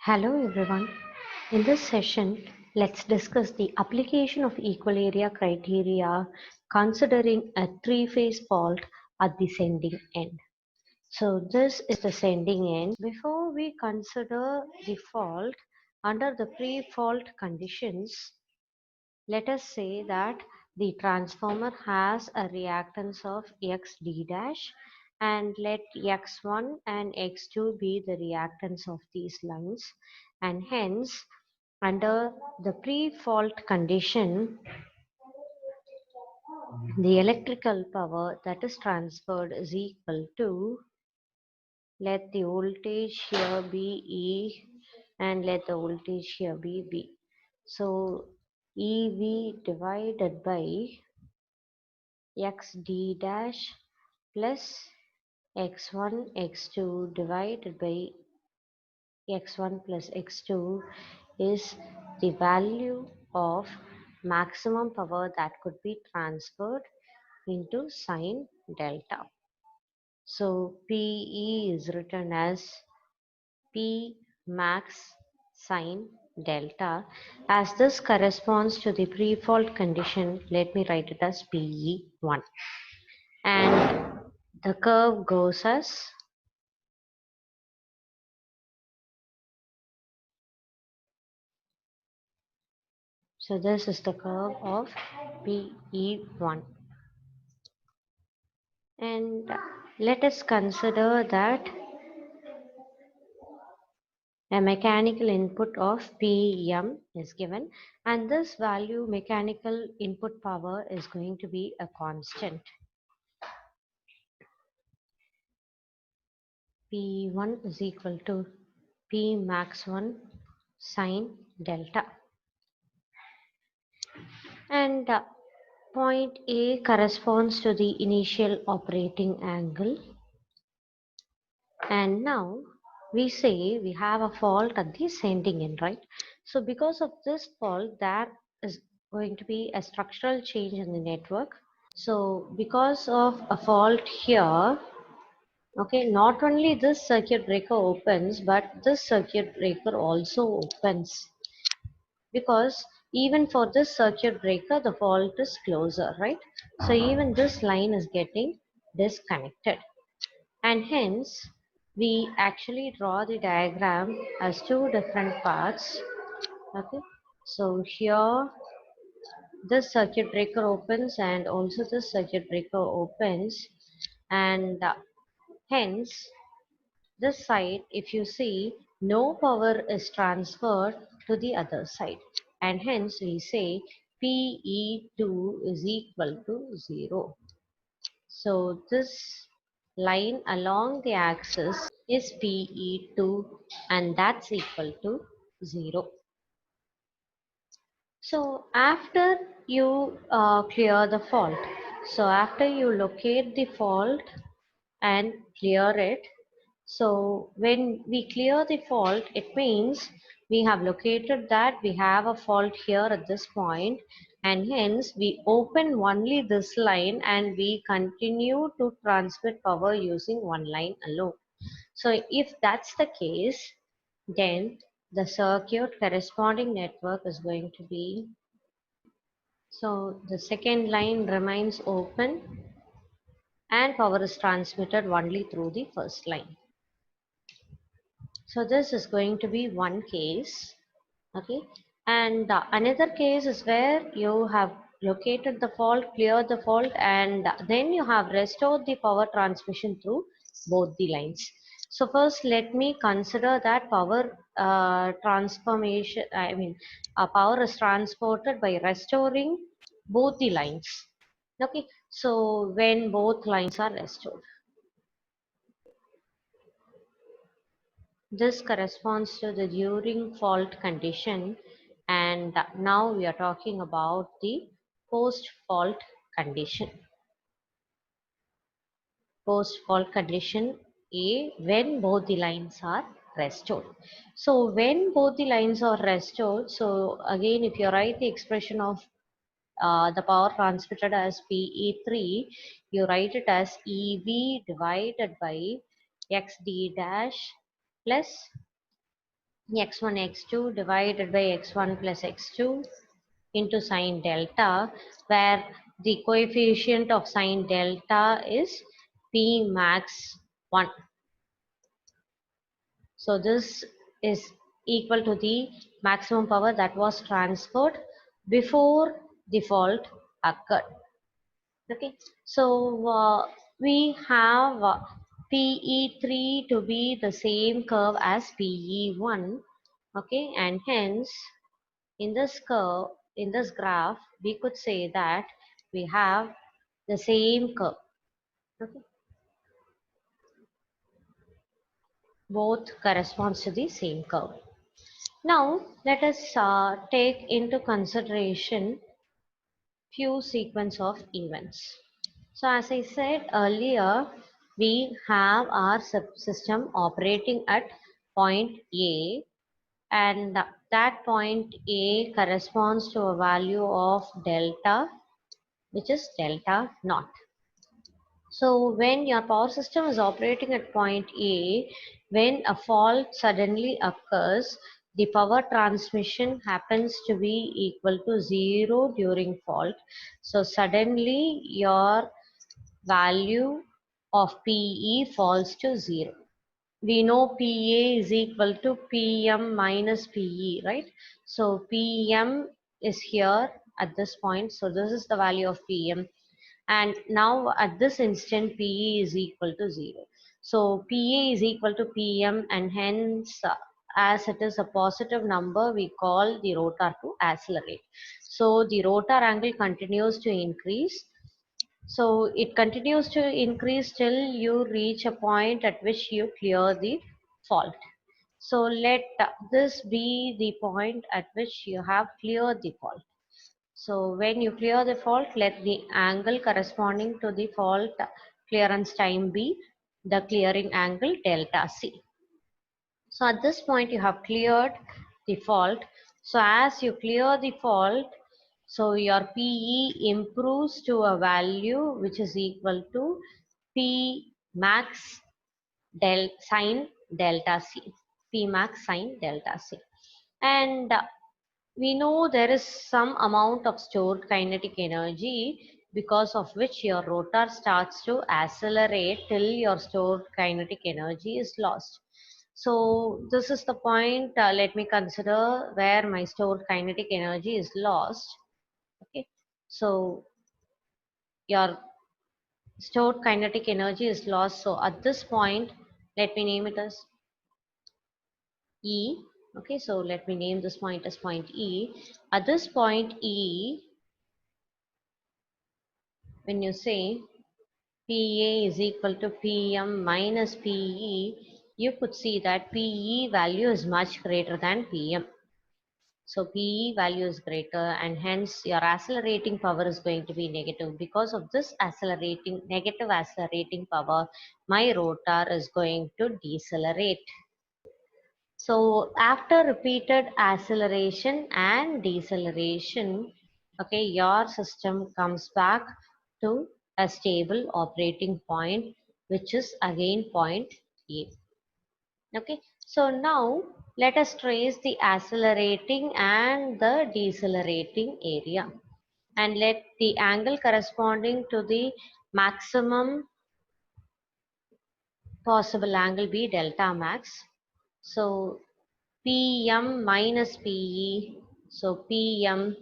Hello everyone. In this session, let's discuss the application of equal area criteria considering a three-phase fault at the sending end. So this is the sending end. Before we consider the fault under the pre-fault conditions, let us say that the transformer has a reactance of xd dash and let x1 and x2 be the reactance of these lines, and hence under the pre-fault condition the electrical power that is transferred is equal to, let the voltage here be E and let the voltage here be V. So EV divided by xd dash plus x1 x2 divided by x1 plus x2 is the value of maximum power that could be transferred into sine delta. So PE is written as P max sine delta. As this corresponds to the pre-fault condition, let me write it as PE1. And the curve goes as so this is the curve of PE1. And let us consider that a mechanical input of Pm is given, and this value mechanical input power is going to be a constant. P1 is equal to P max 1 sine delta. And point A corresponds to the initial operating angle. And now we say we have a fault at the sending end, right? So because of this fault, there is going to be a structural change in the network. So because of a fault here, okay, not only this circuit breaker opens, but this circuit breaker also opens, because even for this circuit breaker the fault is closer, right? So even this line is getting disconnected, and hence we actually draw the diagram as two different parts. Okay, so here this circuit breaker opens and also this circuit breaker opens, and hence this side, if you see, no power is transferred to the other side, and hence we say PE2 is equal to 0. So this line along the axis is PE2, and that's equal to 0. So after you clear the fault, so after you locate the fault and clear it, so when we clear the fault, it means we have located that we have a fault here at this point, and hence we open only this line and we continue to transmit power using one line alone. So if that's the case, then the circuit corresponding network is going to be, so the second line remains open and power is transmitted only through the first line. So this is going to be one case, okay. And another case is where you have located the fault, cleared the fault, and then you have restored the power transmission through both the lines. So first let me consider that power transformation, power is transported by restoring both the lines. Okay, so when both lines are restored, this corresponds to the during fault condition, and now we are talking about the post fault condition. Post fault condition A, when both the lines are restored. So when both the lines are restored, so again if you write the expression of the power transmitted as PE3, you write it as EV divided by XD dash plus x1 x2 divided by x1 plus x2 into sine delta, where the coefficient of sine delta is P max 1. So this is equal to the maximum power that was transferred before the fault occurred. Okay, so we have PE3 to be the same curve as PE1. Okay, and hence in this curve, in this graph, we could say that we have the same curve. Okay, both corresponds to the same curve. Now let us take into consideration few sequence of events. So as I said earlier, we have our subsystem operating at point A, and that point A corresponds to a value of delta, which is delta naught. So when your power system is operating at point A, when a fault suddenly occurs, the power transmission happens to be equal to 0 during fault. So suddenly your value of PE falls to 0. We know PA is equal to PM minus PE, right? So PM is here at this point. So this is the value of PM. And now at this instant, PE is equal to 0. So PA is equal to PM, and hence as it is a positive number, we call the rotor to accelerate. So the rotor angle continues to increase. So it continues to increase till you reach a point at which you clear the fault. So let this be the point at which you have cleared the fault. So when you clear the fault, let the angle corresponding to the fault clearance time be the clearing angle delta C. So at this point you have cleared the fault. So as you clear the fault, so your PE improves to a value which is equal to P max sine delta C. P max sine delta C. And we know there is some amount of stored kinetic energy, because of which your rotor starts to accelerate till your stored kinetic energy is lost. So this is the point, let me consider where my stored kinetic energy is lost. Okay, so your stored kinetic energy is lost. So at this point, let me name it as E. Okay, so let me name this point as point E. At this point E, when you say PA is equal to PM minus PE, you could see that PE value is much greater than PM. So PE value is greater, and hence your accelerating power is going to be negative. Because of this negative accelerating power, my rotor is going to decelerate. So after repeated acceleration and deceleration, okay, your system comes back to a stable operating point, which is again point A. Okay, so now let us trace the accelerating and the decelerating area, and let the angle corresponding to the maximum possible angle be delta max. So PM minus PE, so PM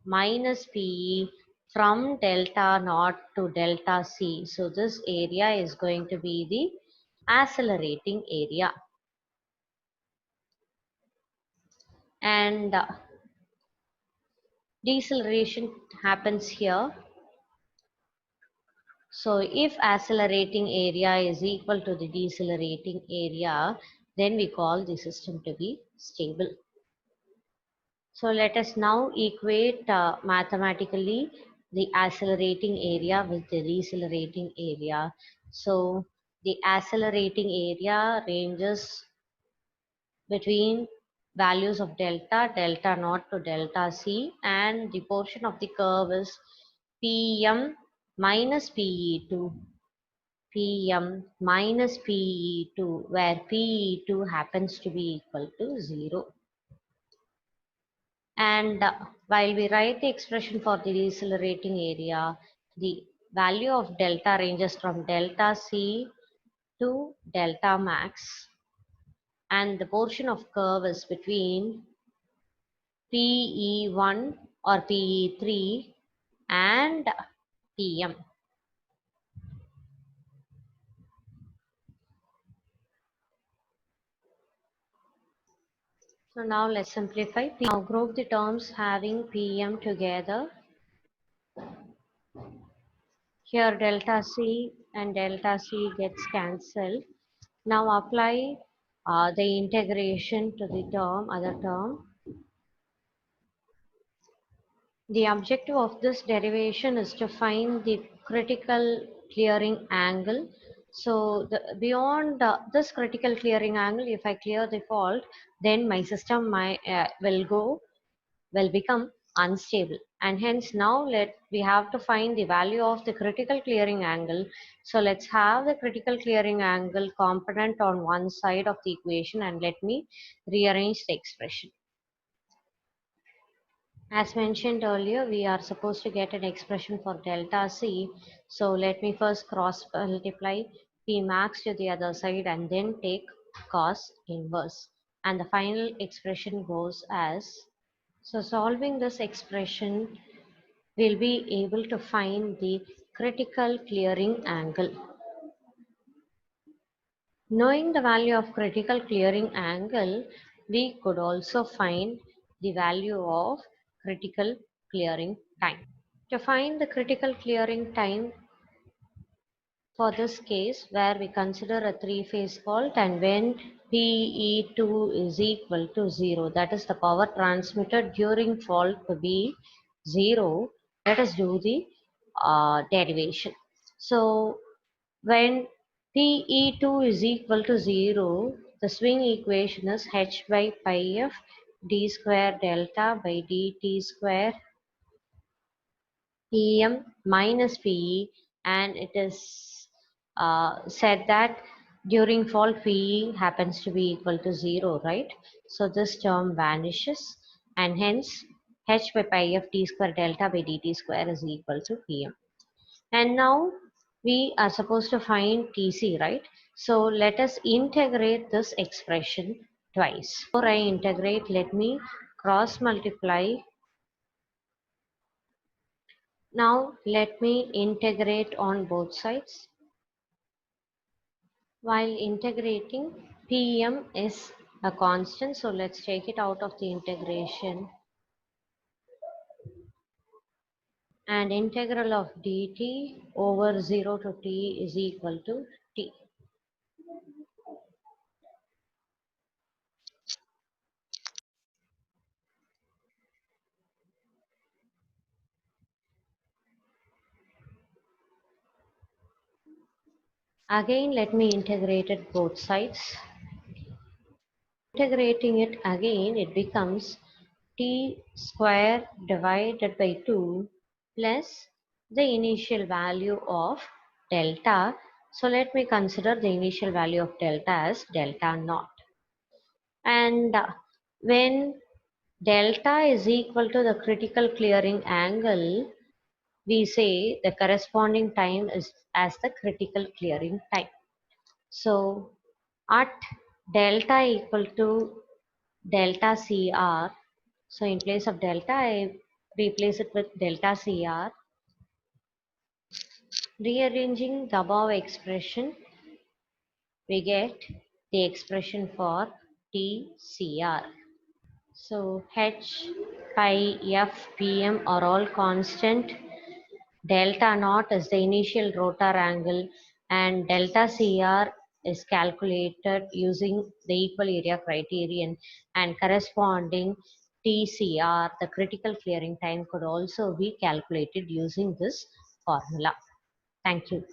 minus PE from delta naught to delta C. So this area is going to be the accelerating area. And deceleration happens here. So if accelerating area is equal to the decelerating area, then we call the system to be stable. So let us now equate mathematically the accelerating area with the decelerating area. So the accelerating area ranges between values of delta naught to delta C, and the portion of the curve is PM minus PE2. Pm minus PE2, where PE2 happens to be equal to 0. And while we write the expression for the decelerating area, the value of delta ranges from delta C to delta max, and the portion of curve is between PE1 or PE3 and Pm. So now let's simplify. Now group the terms having Pm together. Here delta C and delta C gets cancelled. Now apply the integration to the other term. The objective of this derivation is to find the critical clearing angle. So beyond this critical clearing angle, if I clear the fault, then my system will become unstable, and hence now we have to find the value of the critical clearing angle. So let's have the critical clearing angle component on one side of the equation, and let me rearrange the expression. As mentioned earlier, we are supposed to get an expression for delta C. So let me first cross multiply P max to the other side and then take cos inverse. And the final expression goes as, so solving this expression, we'll be able to find the critical clearing angle. Knowing the value of critical clearing angle, we could also find the value of critical clearing time. To find the critical clearing time for this case, where we consider a three-phase fault and when PE2 is equal to 0, that is the power transmitted during fault to be 0, let us do the derivation. So when PE2 is equal to 0, the swing equation is h by pi f d square delta by dt square Pm minus Pe, and it is said that during fault Pe happens to be equal to 0, right? So this term vanishes, and hence h by pi f d square delta by dt square is equal to Pm. And now we are supposed to find Tc, right? So let us integrate this expression twice. Before I integrate, let me cross multiply. Now let me integrate on both sides. While integrating, Pm is a constant, so let's take it out of the integration. And integral of dt over 0 to t is equal to t. Again, let me integrate it both sides. Integrating it again, it becomes t square divided by 2 plus the initial value of delta. So let me consider the initial value of delta as delta naught. And when delta is equal to the critical clearing angle, we say the corresponding time is as the critical clearing time. So at delta equal to delta CR, so in place of delta, I replace it with delta CR. Rearranging the above expression, we get the expression for TCR. So H, pi, F, Pm are all constant. Delta naught is the initial rotor angle, and delta CR is calculated using the equal area criterion, and corresponding TCR, the critical clearing time, could also be calculated using this formula. Thank you.